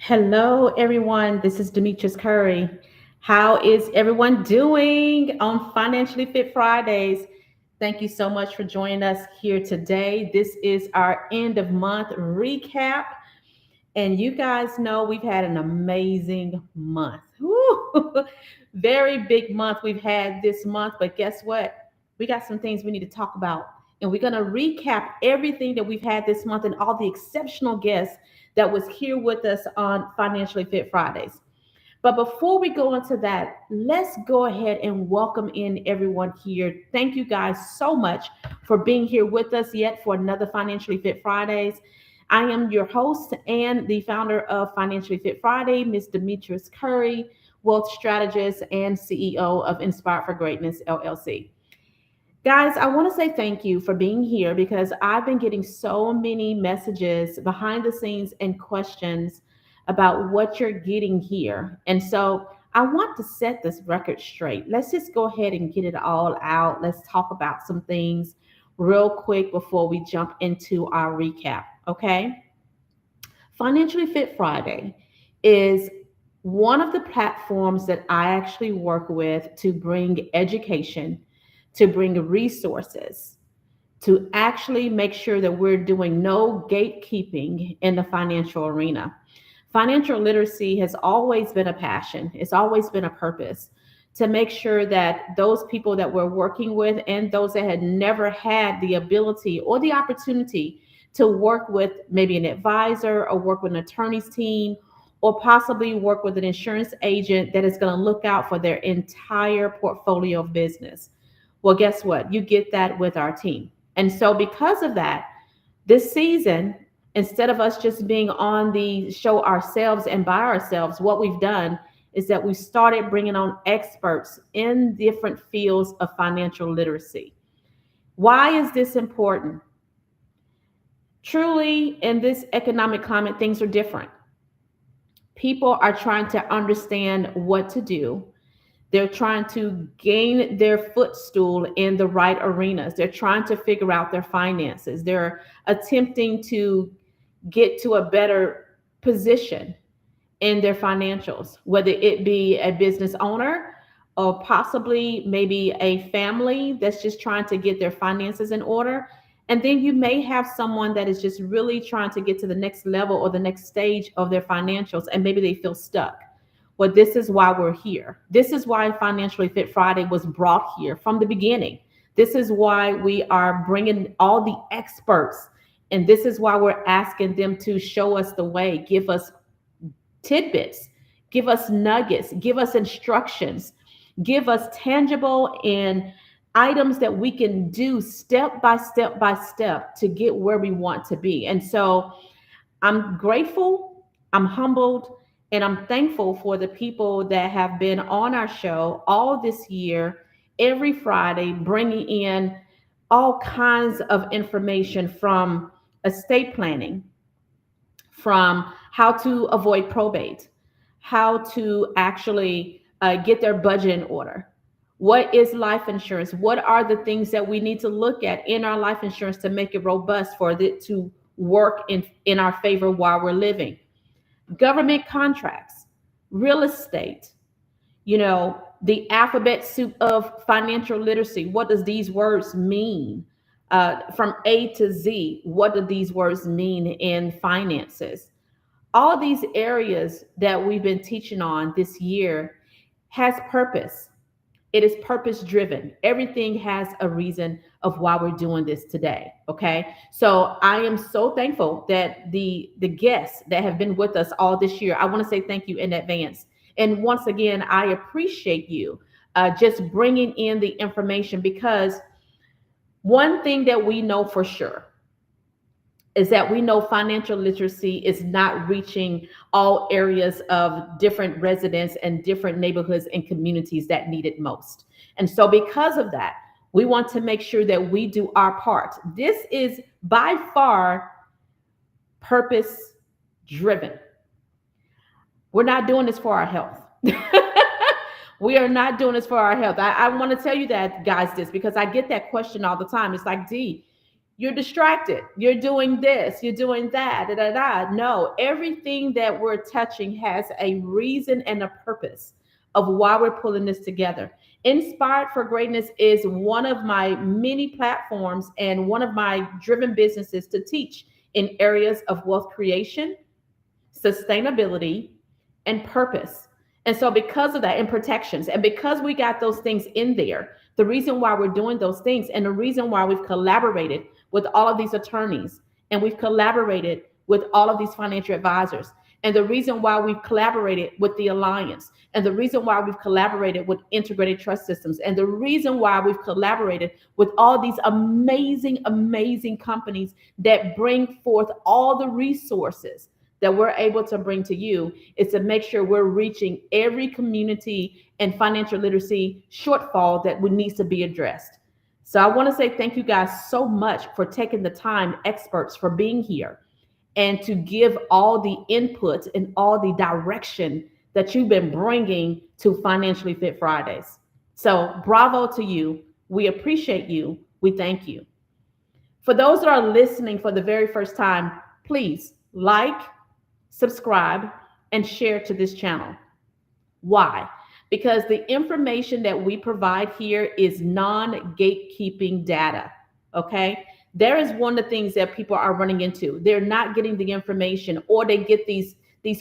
Hello, everyone. This is Demetris Curry. How is everyone doing on Financially Fit Fridays? Thank you so much for joining us here today. This is our end of month recap. And you guys know we've had an amazing month. Woo! Very big month we've had this month. But guess what? We got some things we need to talk about. And we're going to recap everything that we've had this month and all the exceptional guests that was here with us on Financially Fit Fridays. But before we go into that, let's go ahead and welcome in everyone here. Thank you guys so much for being here with us yet for another Financially Fit Fridays. I am your host and the founder of Financially Fit Friday, Ms. Demetris Curry, wealth strategist and CEO of Inspired for Greatness, LLC. Guys, I want to say thank you for being here because I've been getting so many messages behind the scenes and questions about what you're getting here. And so I want to set this record straight. Let's just go ahead and get it all out. Let's talk about some things real quick before we jump into our recap. Okay. Financially Fit Friday is one of the platforms that I actually work with to bring education, to bring resources, to actually make sure that we're doing no gatekeeping in the financial arena. Financial literacy has always been a passion, it's always been a purpose to make sure that those people that we're working with and those that had never had the ability or the opportunity to work with maybe an advisor or work with an attorney's team or possibly work with an insurance agent that is going to look out for their entire portfolio of business. Well, guess what? You get that with our team. And so because of that, this season, instead of us just being on the show ourselves and by ourselves, what we've done is that we started bringing on experts in different fields of financial literacy. Why is this important? Truly, in this economic climate, things are different. People are trying to understand what to do. They're trying to gain their footstool in the right arenas. They're trying to figure out their finances. They're attempting to get to a better position in their financials, whether it be a business owner or possibly maybe a family that's just trying to get their finances in order. And then you may have someone that is just really trying to get to the next level or the next stage of their financials, and maybe they feel stuck. Well, this is why we're here. This is why Financially Fit Friday was brought here from the beginning. This is why we are bringing all the experts, and this is why we're asking them to show us the way, give us tidbits, give us nuggets, give us instructions, give us tangible and items that we can do step by step by step to get where we want to be. And so I'm grateful, I'm humbled, and I'm thankful for the people that have been on our show all this year, every Friday, bringing in all kinds of information from estate planning, from how to avoid probate, how to actually get their budget in order. What is life insurance? What are the things that we need to look at in our life insurance to make it robust for it to work in our favor while we're living? Government contracts, real estate, the alphabet soup of financial literacy. What does these words mean? From A to Z, what do these words mean in finances? All these areas that we've been teaching on this year has purpose. It is purpose driven. Everything has a reason of why we're doing this today. Okay. So I am so thankful that the guests that have been with us all this year, I want to say thank you in advance. And once again, I appreciate you just bringing in the information, because one thing that we know for sure is that we know financial literacy is not reaching all areas of different residents and different neighborhoods and communities that need it most. And so because of that, we want to make sure that we do our part. This is by far purpose driven. We're not doing this for our health. We are not doing this for our health. I want to tell you that, guys, this, because I get that question all the time. It's like, D, You're distracted. You're doing this, you're doing that, da, da, da. No, everything that we're touching has a reason and a purpose of why we're pulling this together. Inspired for Greatness is one of my many platforms and one of my driven businesses to teach in areas of wealth creation, sustainability, and purpose. And so, because of that, and protections, and because we got those things in there, the reason why we're doing those things, and the reason why we've collaborated with all of these attorneys, and we've collaborated with all of these financial advisors, and the reason why we've collaborated with the Alliance, and the reason why we've collaborated with Integrated Trust Systems, and the reason why we've collaborated with all these amazing, amazing companies that bring forth all the resources that we're able to bring to you is to make sure we're reaching every community and financial literacy shortfall that needs to be addressed. So I want to say thank you guys so much for taking the time, experts, for being here and to give all the input and all the direction that you've been bringing to Financially Fit Fridays. So bravo to you. We appreciate you. We thank you. For those that are listening for the very first time, please like, subscribe, and share to this channel. Why? Because the information that we provide here is non-gatekeeping data, okay? There is one of the things that people are running into. They're not getting the information, or they get these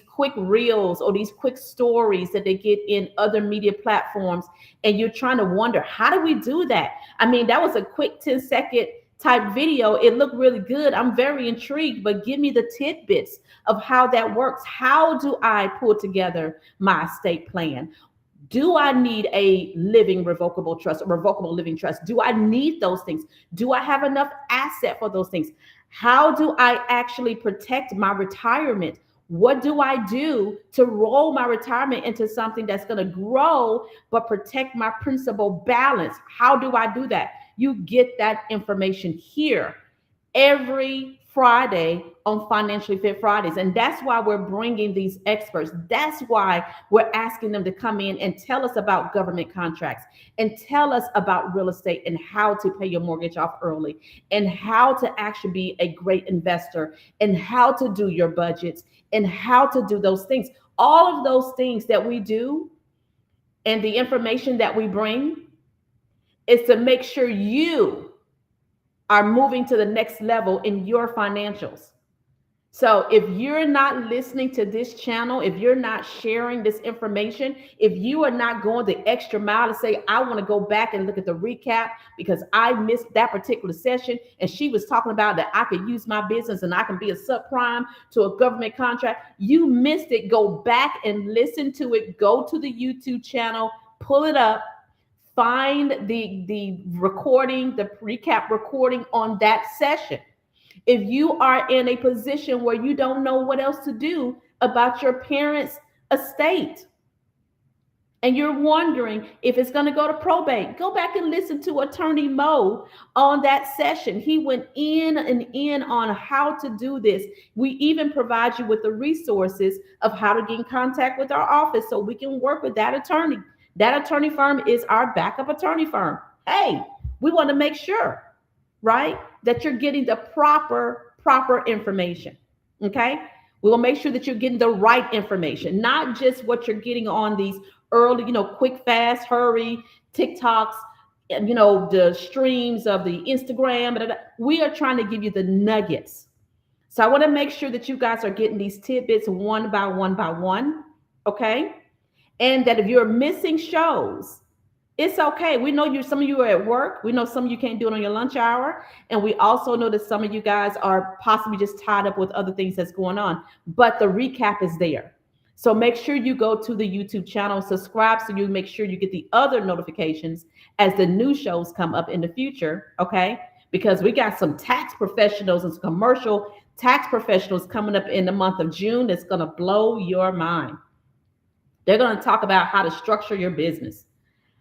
quick reels or these quick stories that they get in other media platforms, and you're trying to wonder, how do we do that? I mean, that was a quick 10-second type video. It looked really good. I'm very intrigued, but give me the tidbits of how that works. How do I pull together my estate plan? Do I need a living revocable trust, or revocable living trust? Do I need those things? Do I have enough asset for those things? How do I actually protect my retirement? What do I do to roll my retirement into something that's going to grow but protect my principal balance? How do I do that? You get that information here every Friday on Financially Fit Fridays. And that's why we're bringing these experts. That's why we're asking them to come in and tell us about government contracts, and tell us about real estate, and how to pay your mortgage off early, and how to actually be a great investor, and how to do your budgets, and how to do those things. All of those things that we do and the information that we bring is to make sure you are moving to the next level in your financials. So if you're not listening to this channel, if you're not sharing this information, if you are not going the extra mile to say, I want to go back and look at the recap because I missed that particular session, and she was talking about that I could use my business and I can be a subprime to a government contract, you missed it. Go back and listen to it. Go to the YouTube channel, pull it up, find the recording, the recap recording on that session. If you are in a position where you don't know what else to do about your parents' estate, and you're wondering if it's going to go to probate, go back and listen to Attorney Mo on that session. He went in and in on how to do this. We even provide you with the resources of how to get in contact with our office so we can work with that attorney. That attorney firm is our backup attorney firm. Hey, we want to make sure, right, that you're getting the proper information. Okay, we will make sure that you're getting the right information, not just what you're getting on these early, quick, fast, hurry TikToks, the streams of the Instagram. We are trying to give you the nuggets. So I want to make sure that you guys are getting these tidbits one by one. Okay. And that if you're missing shows, it's okay. We know some of you are at work. We know some of you can't do it on your lunch hour. And we also know that some of you guys are possibly just tied up with other things that's going on. But the recap is there. So make sure you go to the YouTube channel, subscribe so you make sure you get the other notifications as the new shows come up in the future, okay? Because we got some tax professionals and some commercial tax professionals coming up in the month of June that's going to blow your mind. They're going to talk about how to structure your business,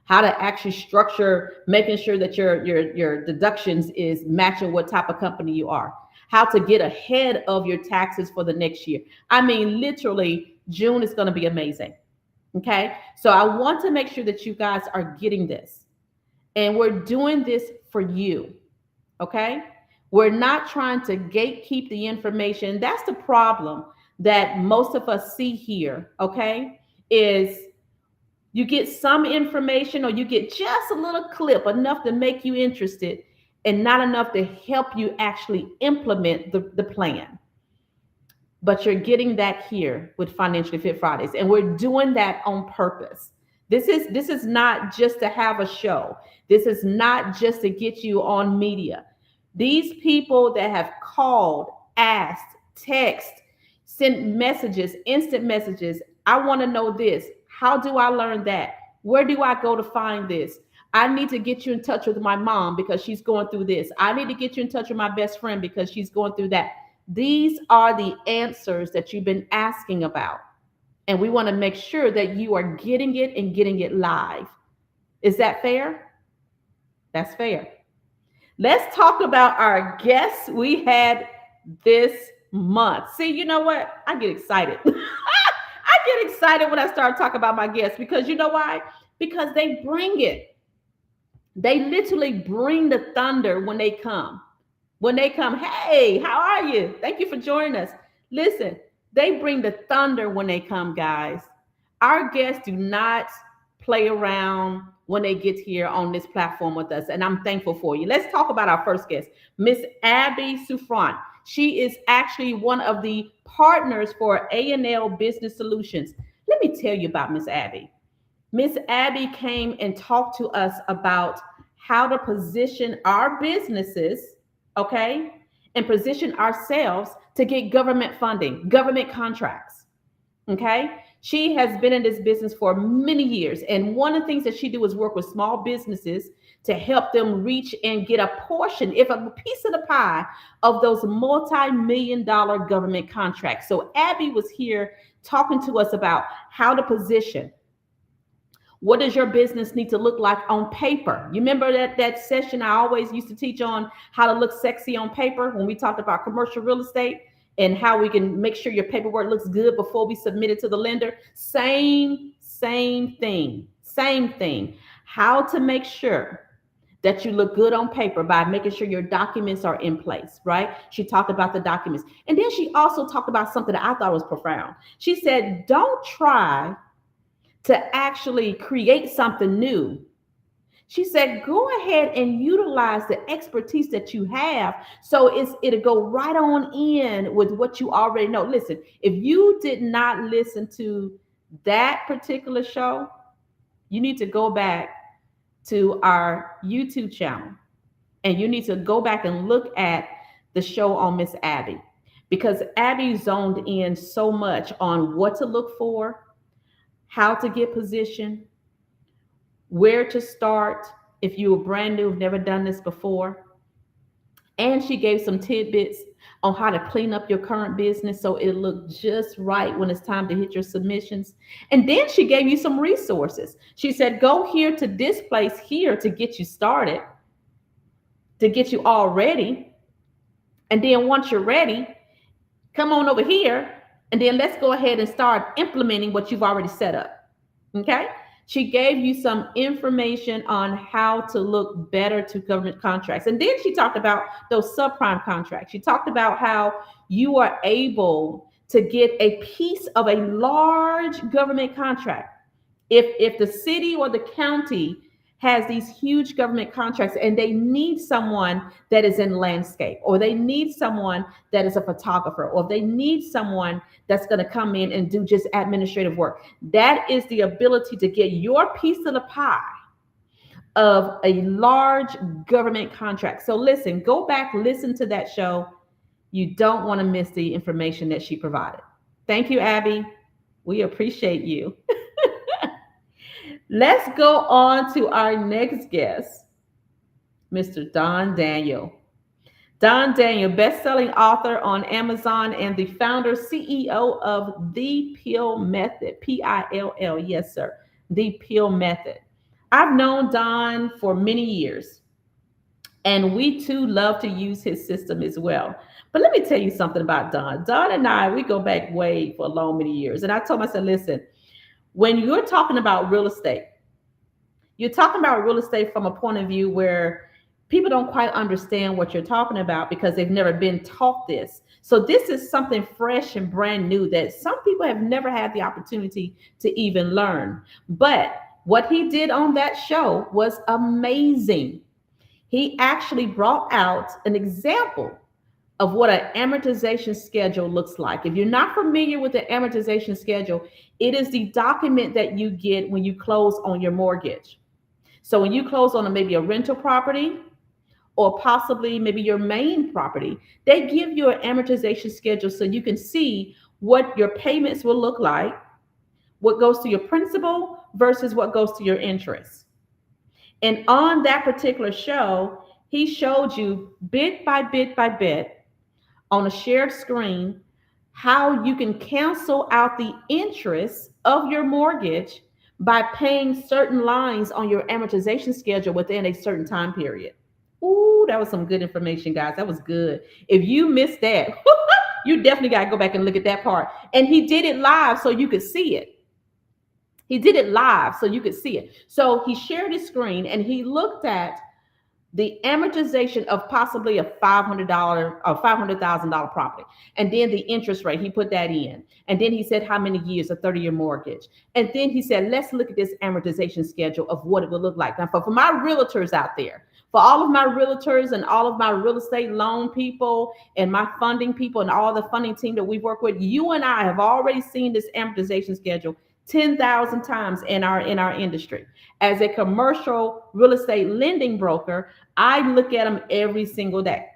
how to actually structure, making sure that your deductions is matching what type of company you are, how to get ahead of your taxes for the next year. I mean, literally, June is going to be amazing. Okay. So I want to make sure that you guys are getting this, and we're doing this for you. Okay. We're not trying to gatekeep the information. That's the problem that most of us see here, okay? Is you get some information or you get just a little clip, enough to make you interested and not enough to help you actually implement the plan. But you're getting that here with Financially Fit Fridays, and we're doing that on purpose. This is not just to have a show. This is not just to get you on media. These people that have called, asked, text, sent messages, instant messages. I want to know this. How do I learn that? Where do I go to find this? I need to get you in touch with my mom because she's going through this. I need to get you in touch with my best friend because she's going through that. These are the answers that you've been asking about. And we want to make sure that you are getting it and getting it live. Is that fair? That's fair. Let's talk about our guests we had this month. See, you know what? I get excited. I get excited when I start talking about my guests because you know why? Because they bring it. They literally bring the thunder when they come. When they come, hey, how are you? Thank you for joining us. Listen, they bring the thunder when they come, guys. Our guests do not play around when they get here on this platform with us, and I'm thankful for you. Let's talk about our first guest, Miss Abby Souffrant. She is actually one of the partners for A&L Business Solutions. Let me tell you about Miss Abby. Miss Abby came and talked to us about how to position our businesses, okay, and position ourselves to get government funding, government contracts, okay? She has been in this business for many years, and one of the things that she do is work with small businesses to help them reach and get a portion, if a piece of the pie, of those multi-million-dollar government contracts. So Abby was here talking to us about how to position. What does your business need to look like on paper? You remember that session I always used to teach on how to look sexy on paper when we talked about commercial real estate and how we can make sure your paperwork looks good before we submit it to the lender? Same thing. How to make sure that you look good on paper by making sure your documents are in place, right? She talked about the documents. And then she also talked about something that I thought was profound. She said, don't try to actually create something new. She said, go ahead and utilize the expertise that you have so it'll go right on in with what you already know. Listen, if you did not listen to that particular show, you need to go back to our YouTube channel and you need to go back and look at the show on Miss Abby, because Abby zoned in so much on what to look for, how to get positioned, where to start if you were brand new, have never done this before. And she gave some tidbits on how to clean up your current business so it looked just right when it's time to hit your submissions. And then she gave you some resources. She said, go here to this place here to get you started, to get you all ready. And then once you're ready, come on over here. And then let's go ahead and start implementing what you've already set up. Okay? She gave you some information on how to look better to government contracts. And then she talked about those subprime contracts. She talked about how you are able to get a piece of a large government contract. If the city or the county has these huge government contracts and they need someone that is in landscape, or they need someone that is a photographer, or they need someone that's going to come in and do just administrative work. That is the ability to get your piece of the pie of a large government contract. So listen, go back, listen to that show. You don't want to miss the information that she provided. Thank you, Abby. We appreciate you. Let's go on to our next guest, Mr. Don Daniel. Don Daniel, best-selling author on Amazon and the founder, CEO of The Pill Method, P-I-L-L, yes, sir, The Pill Method. I've known Don for many years, and we too love to use his system as well. But let me tell you something about Don. Don and I, we go back way for a long, many years. And I told him, I said, listen, when you're talking about real estate, you're talking about real estate from a point of view where People don't quite understand what you're talking about because they've never been taught this. So this is something fresh and brand new that some people have never had the opportunity to even learn. But what he did on that show was amazing. He actually brought out an example of what an amortization schedule looks like. If you're not familiar with the amortization schedule, it is the document that you get when you close on your mortgage. So when you close on maybe a rental property or possibly maybe your main property, they give you an amortization schedule so you can see what your payments will look like, what goes to your principal versus what goes to your interest. And on that particular show, he showed you bit by bit by bit on a shared screen how you can cancel out the interest of your mortgage by paying certain lines on your amortization schedule within a certain time period. Ooh, that was some good information, guys. That was good. If you missed that, you definitely got to go back and look at that part. And he did it live so you could see it. He did it live so you could see it. So he shared his screen and he looked at the amortization of possibly a $500 or $500,000 property. And then the interest rate, he put that in. And then he said how many years, a 30-year mortgage. And then he said, let's look at this amortization schedule of what it would look like. Now, for my realtors out there, for all of my realtors and all of my real estate loan people and my funding people and all the funding team that we work with, you and I have already seen this amortization schedule 10,000 times in our industry. As a commercial real estate lending broker, I look at them every single day.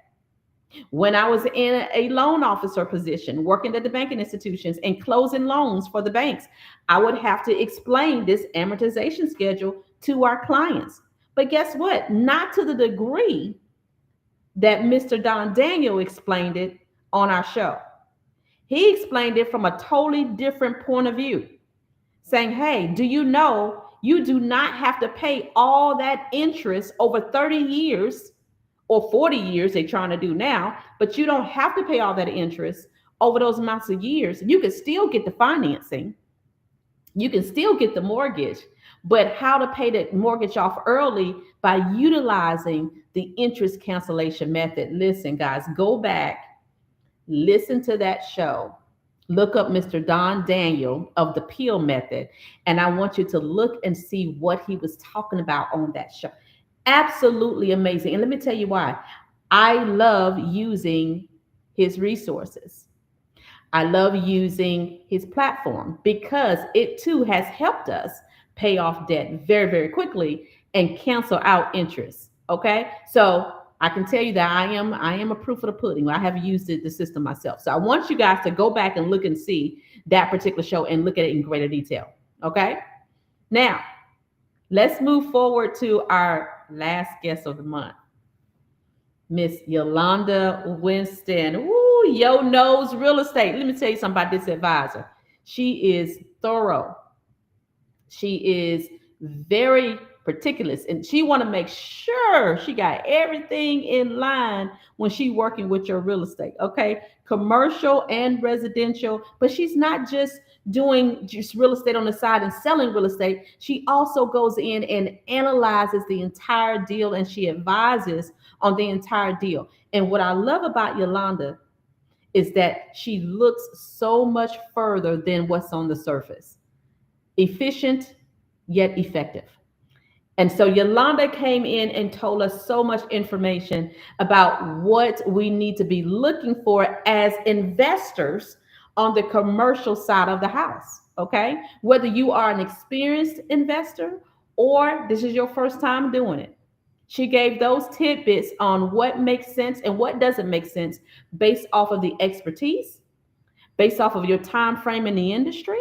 When I was in a loan officer position, working at the banking institutions and closing loans for the banks, I would have to explain this amortization schedule to our clients. But guess what? Not to the degree that Mr. Don Daniel explained it on our show. He explained it from a totally different point of view, saying, hey, do you know you do not have to pay all that interest over 30 years or 40 years they're trying to do now, but you don't have to pay all that interest over those amounts of years. You can still get the financing. You can still get the mortgage, but how to pay the mortgage off early by utilizing the interest cancellation method. Listen, guys, go back, listen to that show. Look up Mr. Don Daniel of the Peel Method, and I want you to look and see what he was talking about on that show. Absolutely amazing. And let me tell you why. I love using his resources. I love using his platform because it too has helped us pay off debt very, very quickly and cancel out interest. Okay. So I can tell you that I am a proof of the pudding. I have used the system myself. So I want you guys to go back and look and see that particular show and look at it in greater detail. Okay. Now, let's move forward to our last guest of the month, Miss Yolanda Winston. Ooh, Yo knows real estate. Let me tell you something about this advisor. She is thorough. She is very particular, and she want to make sure she got everything in line when she working with your real estate. Okay, commercial and residential, but she's not just doing just real estate on the side and selling real estate. She also goes in and analyzes the entire deal and she advises on the entire deal. And what I love about Yolanda is that she looks so much further than what's on the surface. Efficient yet effective. And so Yolanda came in and told us so much information about what we need to be looking for as investors on the commercial side of the house. Okay, whether you are an experienced investor or this is your first time doing it, she gave those tidbits on what makes sense and what doesn't make sense based off of the expertise, based off of your time frame in the industry,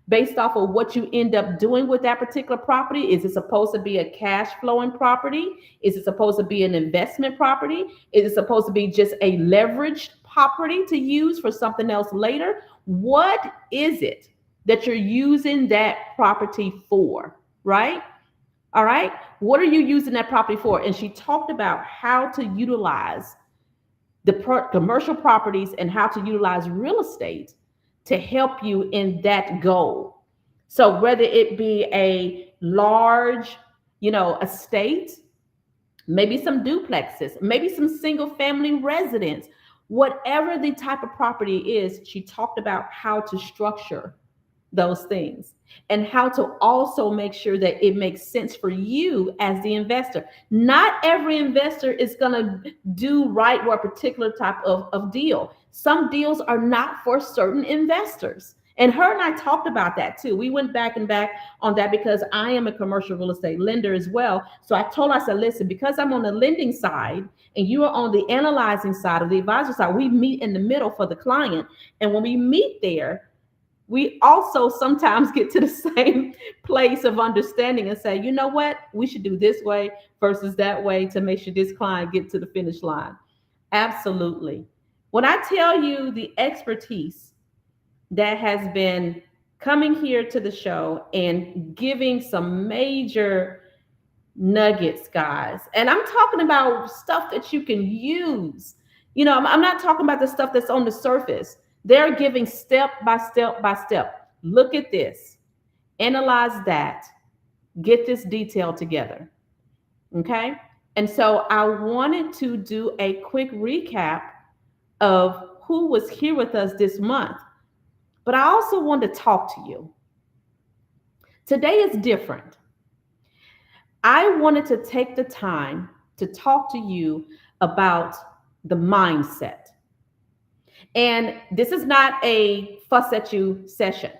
based off of what you end up doing with that particular property. Is it supposed to be a cash flowing property? Is it supposed to be an investment property? Is it supposed to be just a leveraged property to use for something else later? What is it that you're using that property for, right? All right. What are you using that property for? And she talked about how to utilize the commercial properties and how to utilize real estate to help you in that goal. So whether it be a large, estate, maybe some duplexes, maybe some single family residence, whatever the type of property is. She talked about how to structure those things and how to also make sure that it makes sense for you as the investor. Not every investor is going to do right with a particular type of deal. Some deals are not for certain investors. And her and I talked about that too. We went back and back on that because I am a commercial real estate lender as well. So I told her, I said, listen, because I'm on the lending side and you are on the analyzing side of the advisor side, we meet in the middle for the client. And when we meet there, we also sometimes get to the same place of understanding and say, you know what, we should do this way versus that way to make sure this client get to the finish line. Absolutely. When I tell you the expertise that has been coming here to the show and giving some major nuggets, guys, and I'm talking about stuff that you can use. I'm not talking about the stuff that's on the surface. They're giving step by step by step. Look at this, analyze that, get this detail together. Okay. And so I wanted to do a quick recap of who was here with us this month, but I also want to talk to you. Today is different. I wanted to take the time to talk to you about the mindset. And this is not a fuss at you session,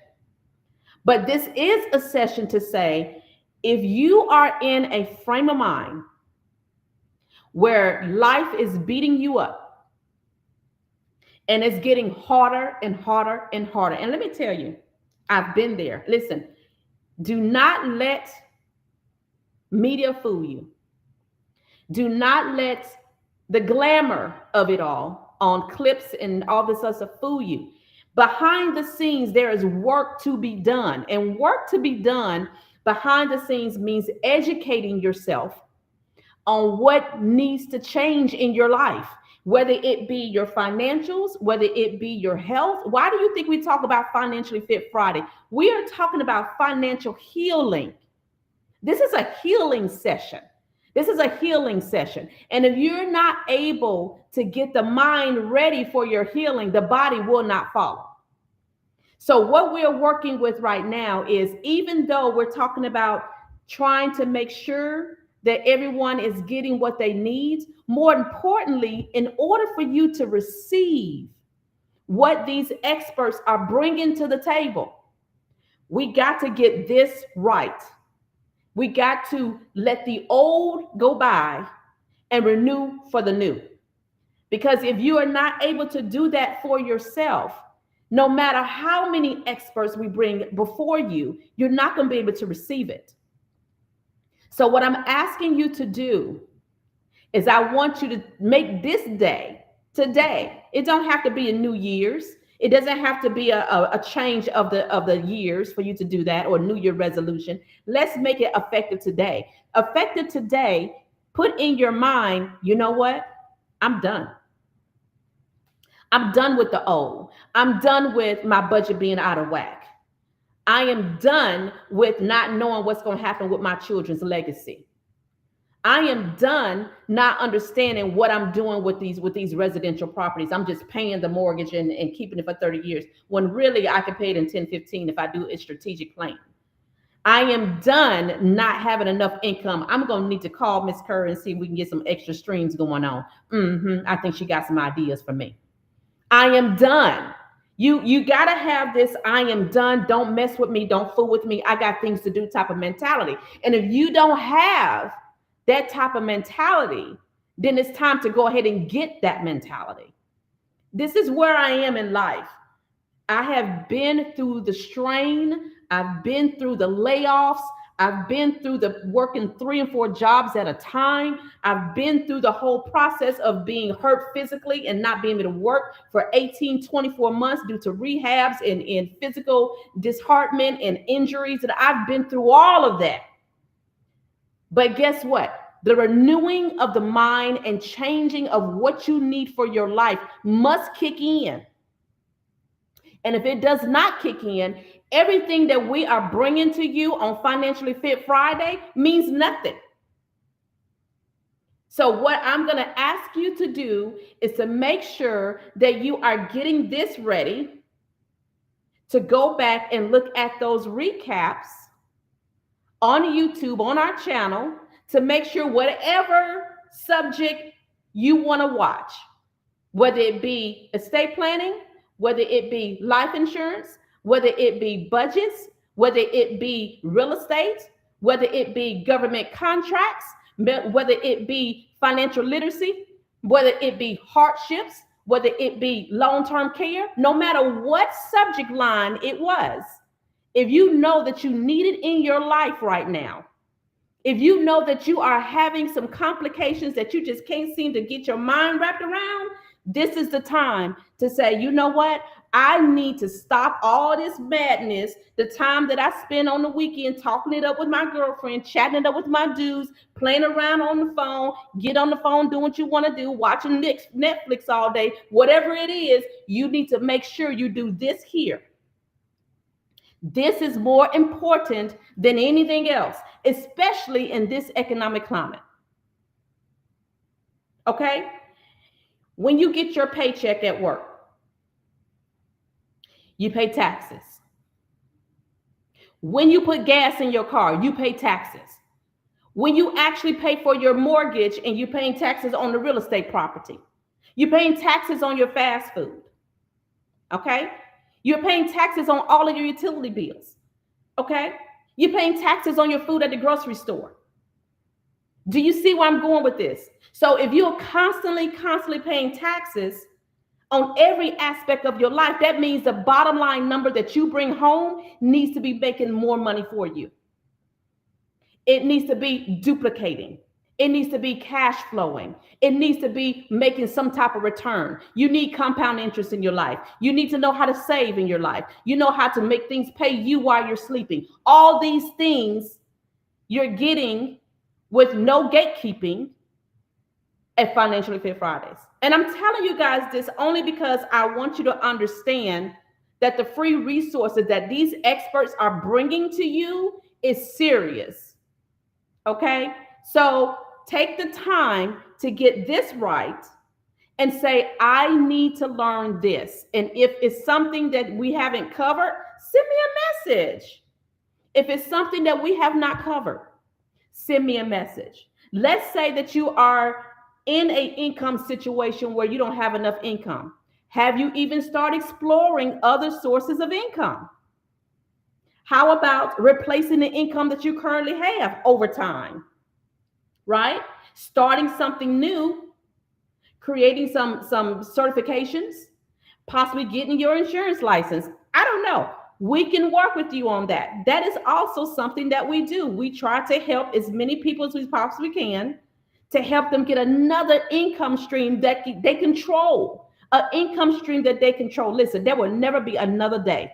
but this is a session to say, if you are in a frame of mind where life is beating you up and it's getting harder and harder and harder. And let me tell you, I've been there. Listen, do not let media fool you. Do not let the glamour of it all on clips and all this other stuff fool you. Behind the scenes, there is work to be done. And work to be done behind the scenes means educating yourself on what needs to change in your life, whether it be your financials, whether it be your health. Why do you think we talk about Financially Fit Friday? We are talking about financial healing. This is a healing session. This is a healing session. And if you're not able to get the mind ready for your healing, the body will not follow. So what we're working with right now is, even though we're talking about trying to make sure that everyone is getting what they need, more importantly, in order for you to receive what these experts are bringing to the table, we got to get this right. We got to let the old go by and renew for the new. Because if you are not able to do that for yourself, no matter how many experts we bring before you, you're not going to be able to receive it. So what I'm asking you to do is I want you to make this day, today. It don't have to be a New Year's. It doesn't have to be a change of the years for you to do that, or New Year resolution. Let's make it effective today. Effective today, put in your mind, you know what? I'm done. I'm done with the old. I'm done with my budget being out of whack. I am done with not knowing what's going to happen with my children's legacy. I am done not understanding what I'm doing with these residential properties. I'm just paying the mortgage and keeping it for 30 years, when really I could pay it in 10, 15 if I do a strategic plan. I am done not having enough income. I'm going to need to call Miss Curry and see if we can get some extra streams going on. I think she got some ideas for me. I am done. You got to have this I am done, don't mess with me, don't fool with me, I got things to do type of mentality. And if you don't have that type of mentality, then it's time to go ahead and get that mentality. This is where I am in life. I have been through the strain. I've been through the layoffs. I've been through the working 3 and 4 jobs at a time. I've been through the whole process of being hurt physically and not being able to work for 18, 24 months due to rehabs and physical disheartenment and injuries. And I've been through all of that. But guess what? The renewing of the mind and changing of what you need for your life must kick in. And if it does not kick in, everything that we are bringing to you on Financially Fit Friday means nothing. So what I'm going to ask you to do is to make sure that you are getting this ready to go back and look at those recaps on YouTube, on our channel, to make sure whatever subject you want to watch, whether it be estate planning, whether it be life insurance, whether it be budgets, whether it be real estate, whether it be government contracts, whether it be financial literacy, whether it be hardships, whether it be long-term care, no matter what subject line it was, if you know that you need it in your life right now, if you know that you are having some complications that you just can't seem to get your mind wrapped around, this is the time to say, you know what? I need to stop all this madness, the time that I spend on the weekend talking it up with my girlfriend, chatting it up with my dudes, playing around on the phone, get on the phone, doing what you want to do, watching Netflix all day, whatever it is, you need to make sure you do this here. This is more important than anything else, especially in this economic climate. Okay? When you get your paycheck at work, you pay taxes. When you put gas in your car, you pay taxes. When you actually pay for your mortgage and you're paying taxes on the real estate property, you're paying taxes on your fast food. Okay? You're paying taxes on all of your utility bills. Okay? You're paying taxes on your food at the grocery store. Do you see where I'm going with this? So if you're constantly paying taxes on every aspect of your life, that means the bottom line number that you bring home needs to be making more money for you. It needs to be duplicating. It needs to be cash flowing. It needs to be making some type of return. You need compound interest in your life. You need to know how to save in your life. You know how to make things pay you while you're sleeping. All these things you're getting with no gatekeeping at Financially Fit Fridays. And I'm telling you guys this only because I want you to understand that the free resources that these experts are bringing to you is serious. Okay? So take the time to get this right and say, I need to learn this. And if it's something that we haven't covered, send me a message. If it's something that we have not covered, send me a message. Let's say that you are in an income situation where you don't have enough income. Have you even started exploring other sources of income? How about replacing the income that you currently have over time? Right? Starting something new, creating some certifications, possibly getting your insurance license. I don't know. We can work with you on that. That is also something that we do. We try to help as many people as we possibly can to help them get another income stream that they control, an income stream that they control. Listen, there will never be another day.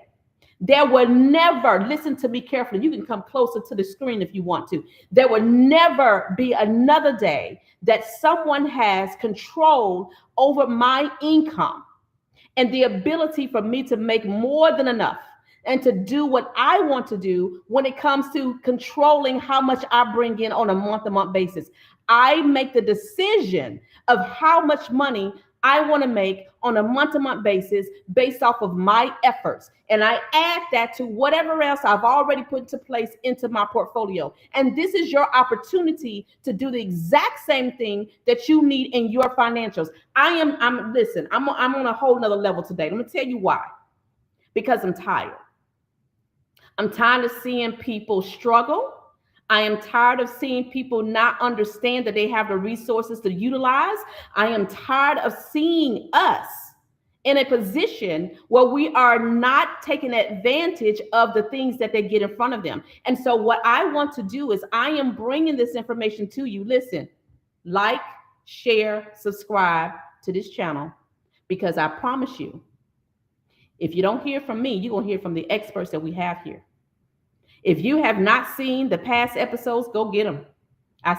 There will never, listen to me carefully. You can come closer to the screen if you want to. There will never be another day that someone has control over my income and the ability for me to make more than enough and to do what I want to do when it comes to controlling how much I bring in on a month-to-month basis. I make the decision of how much money I want to make on a month-to-month basis based off of my efforts. And I add that to whatever else I've already put into place into my portfolio. And this is your opportunity to do the exact same thing that you need in your financials. I'm on a whole nother level today. Let me tell you why. Because I'm tired. I'm tired of seeing people struggle. I am tired of seeing people not understand that they have the resources to utilize. I am tired of seeing us in a position where we are not taking advantage of the things that they get in front of them. And so what I want to do is I am bringing this information to you. Listen, like, share, subscribe to this channel, because I promise you, if you don't hear from me, you're going to hear from the experts that we have here. If you have not seen the past episodes, go get them. I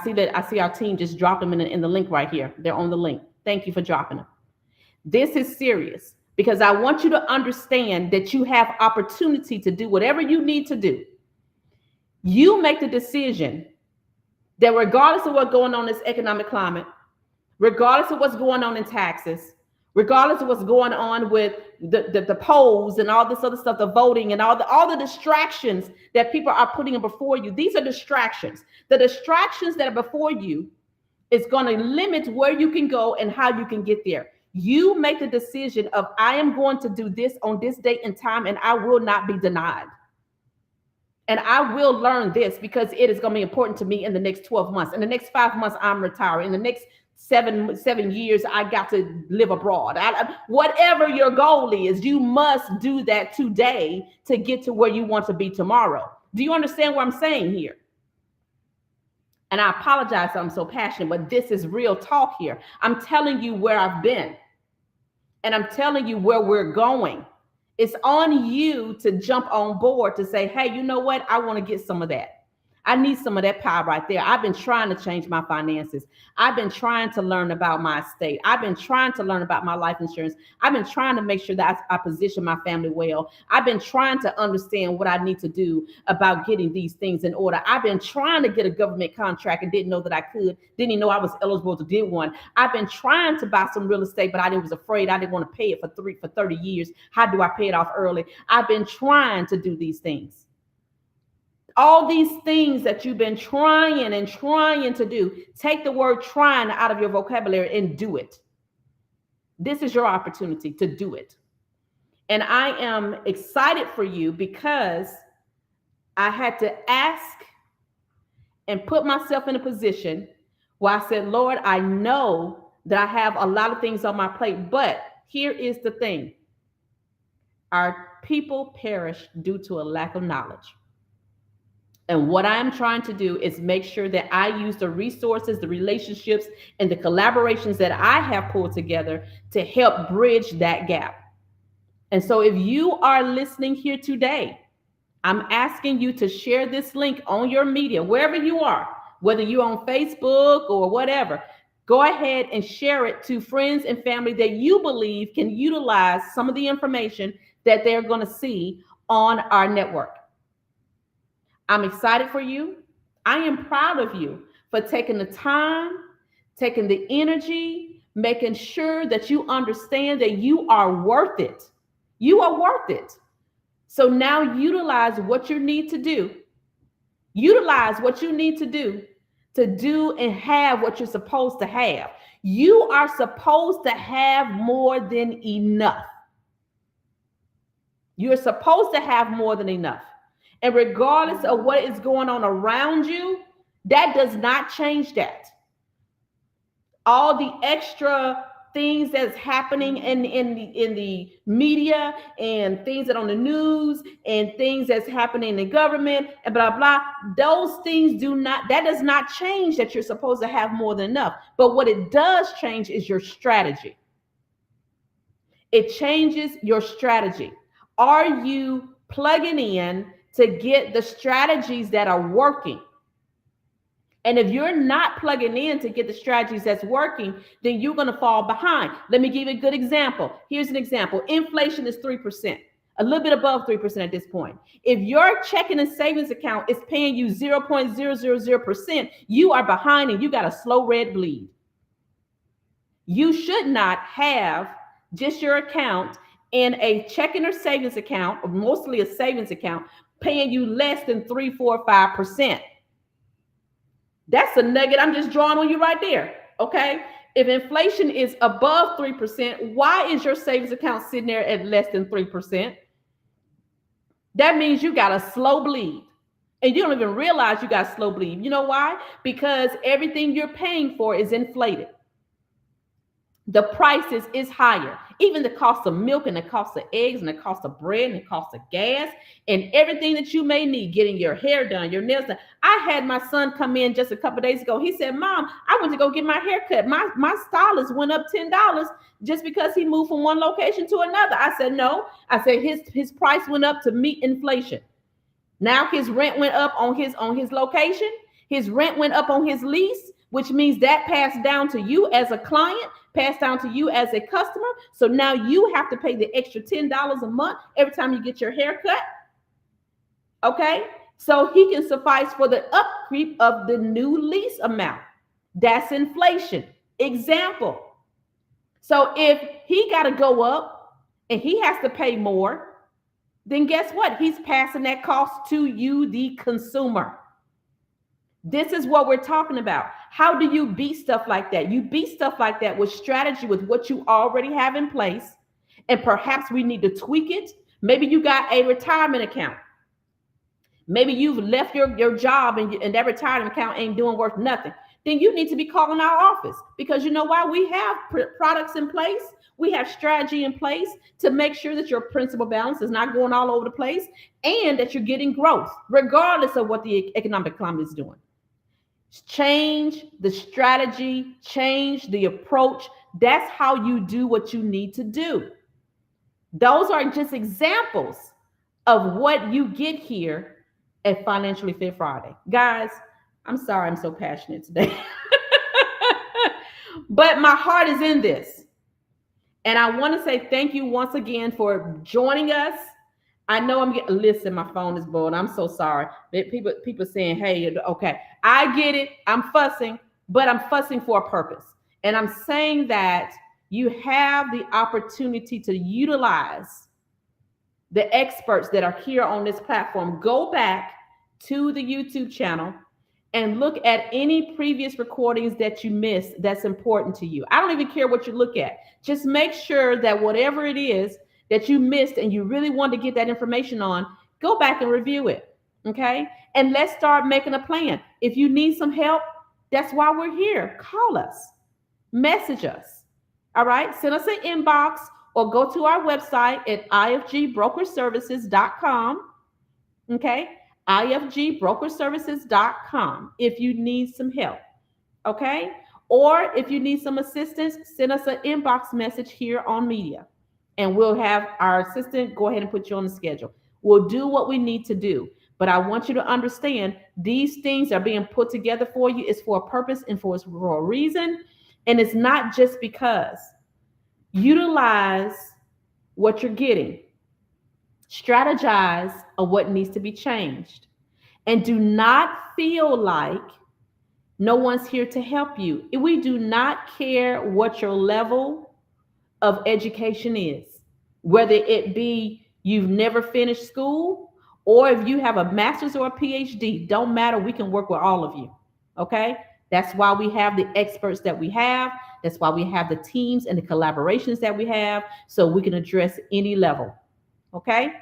see our team just dropped them in the link right here. They're on the link. Thank you for dropping them. This is serious because I want you to understand that you have opportunity to do whatever you need to do. You make the decision that regardless of what's going on in this economic climate, regardless of what's going on in taxes, regardless of what's going on with the polls and all this other stuff, the voting and all the distractions that people are putting before you, these are distractions. The distractions that are before you is going to limit where you can go and how you can get there. You make the decision of, I am going to do this on this date and time, and I will not be denied. And I will learn this because it is going to be important to me in the next 12 months. In the next 5 months, I'm retiring. In the next seven years, I got to live abroad. Whatever your goal is, you must do that today to get to where you want to be tomorrow. Do you understand what I'm saying here? And I apologize that I'm so passionate, but this is real talk here. I'm telling you where I've been, and I'm telling you where we're going. It's on you to jump on board to say, hey, you know what? I want to get some of that. I need some of that pie right there. I've been trying to change my finances. I've been trying to learn about my estate. I've been trying to learn about my life insurance. I've been trying to make sure that I position my family well. I've been trying to understand what I need to do about getting these things in order. I've been trying to get a government contract and didn't know that I could. Didn't even know I was eligible to get one. I've been trying to buy some real estate, but I was afraid. I didn't want to pay it for 30 years. How do I pay it off early? I've been trying to do these things. All these things that you've been trying to do, take the word trying out of your vocabulary and do it. This is your opportunity to do it. And I am excited for you because I had to ask and put myself in a position where I said, Lord, I know that I have a lot of things on my plate, but here is the thing. Our people perish due to a lack of knowledge. And what I'm trying to do is make sure that I use the resources, the relationships, and the collaborations that I have pulled together to help bridge that gap. And so if you are listening here today, I'm asking you to share this link on your media, wherever you are, whether you're on Facebook or whatever. Go ahead and share it to friends and family that you believe can utilize some of the information that they're going to see on our network. I'm excited for you. I am proud of you for taking the time, taking the energy, making sure that you understand that you are worth it. You are worth it. So now utilize what you need to do. Utilize what you need to do and have what you're supposed to have. You are supposed to have more than enough. You're supposed to have more than enough. And regardless of what is going on around you, that does not change that. All the extra things that's happening in the media and things that are on the news and things that's happening in the government and blah, blah, those things that does not change that you're supposed to have more than enough. But what it does change is your strategy. It changes your strategy. Are you plugging in to get the strategies that are working? And if you're not plugging in to get the strategies that's working, then you're going to fall behind. Let me give you a good example. Here's an example. Inflation is 3%, a little bit above 3% at this point. If your checking and savings account is paying you 0.000%, you are behind and you got a slow red bleed. You should not have just your account in a checking or savings account, or mostly a savings account, paying you less than 3, 4, 5%. That's a nugget I'm just drawing on you right there. Okay. If inflation is above 3%, why is your savings account sitting there at less than 3%? That means you got a slow bleed. And you don't even realize you got slow bleed. You know why? Because everything you're paying for is inflated. The prices is higher. Even the cost of milk and the cost of eggs and the cost of bread and the cost of gas and everything that you may need, getting your hair done, your nails done. I had my son come in just a couple of days ago. He said, Mom, I went to go get my hair cut. My stylist went up $10 just because he moved from one location to another. I said, no. I said his price went up to meet inflation. Now his rent went up on his location. His rent went up on his lease, which means that passed down to you as a client, passed down to you as a customer. So now you have to pay the extra $10 a month every time you get your hair cut. Okay? So he can suffice for the upkeep of the new lease amount. That's inflation. Example. So if he got to go up and he has to pay more, then guess what? He's passing that cost to you, the consumer. This is what we're talking about. How do you beat stuff like that? You beat stuff like that with strategy, with what you already have in place. And perhaps we need to tweak it. Maybe you got a retirement account. Maybe you've left your job and that retirement account ain't doing worth nothing. Then you need to be calling our office, because you know why? We have products in place. We have strategy in place to make sure that your principal balance is not going all over the place and that you're getting growth, regardless of what the economic climate is doing. Change the strategy, change the approach. That's how you do what you need to do. Those are just examples of what you get here at Financially Fit Friday. Guys, I'm sorry I'm so passionate today. But my heart is in this. And I want to say thank you once again for joining us. I know I'm getting, listen, my phone is blowing. I'm so sorry. People saying, hey, okay, I get it. I'm fussing, but I'm fussing for a purpose. And I'm saying that you have the opportunity to utilize the experts that are here on this platform. Go back to the YouTube channel and look at any previous recordings that you missed that's important to you. I don't even care what you look at. Just make sure that whatever it is that you missed and you really want to get that information on, go back and review it, okay? And let's start making a plan. If you need some help, that's why we're here. Call us, message us, all right? Send us an inbox or go to our website at ifgbrokerservices.com, okay? ifgbrokerservices.com if you need some help, okay? Or if you need some assistance, send us an inbox message here on media, and we'll have our assistant go ahead and put you on the schedule. We'll do what we need to do. But I want you to understand these things are being put together for you. It's for a purpose and for a reason. And it's not just because. Utilize what you're getting. Strategize on what needs to be changed. And do not feel like no one's here to help you. We do not care what your level of education is, whether it be you've never finished school or if you have a master's or a PhD. Don't matter. We can work with all of you. Okay. That's why we have the experts that we have. That's why we have the teams and the collaborations that we have, so we can address any level. Okay.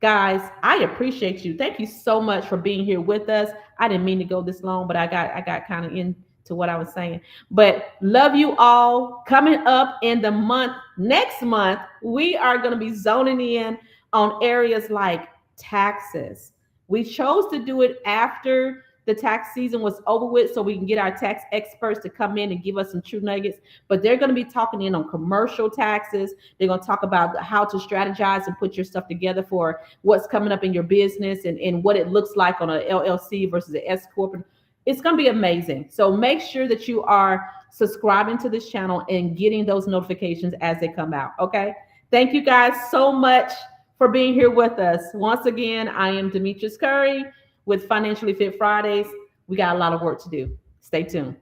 Guys, I appreciate you. Thank you so much for being here with us. I didn't mean to go this long, but I got kind of into what I was saying. But love you all. Coming up in the next month, we are going to be zoning in on areas like taxes. We chose to do it after the tax season was over with, so we can get our tax experts to come in and give us some true nuggets. But they're going to be talking in on commercial taxes. They're going to talk about how to strategize and put your stuff together for what's coming up in your business and what it looks like on an LLC versus an S corp. It's going to be amazing. So make sure that you are subscribing to this channel and getting those notifications as they come out. Okay. Thank you guys so much for being here with us. Once again, I am Demetris Curry with Financially Fit Fridays. We got a lot of work to do. Stay tuned.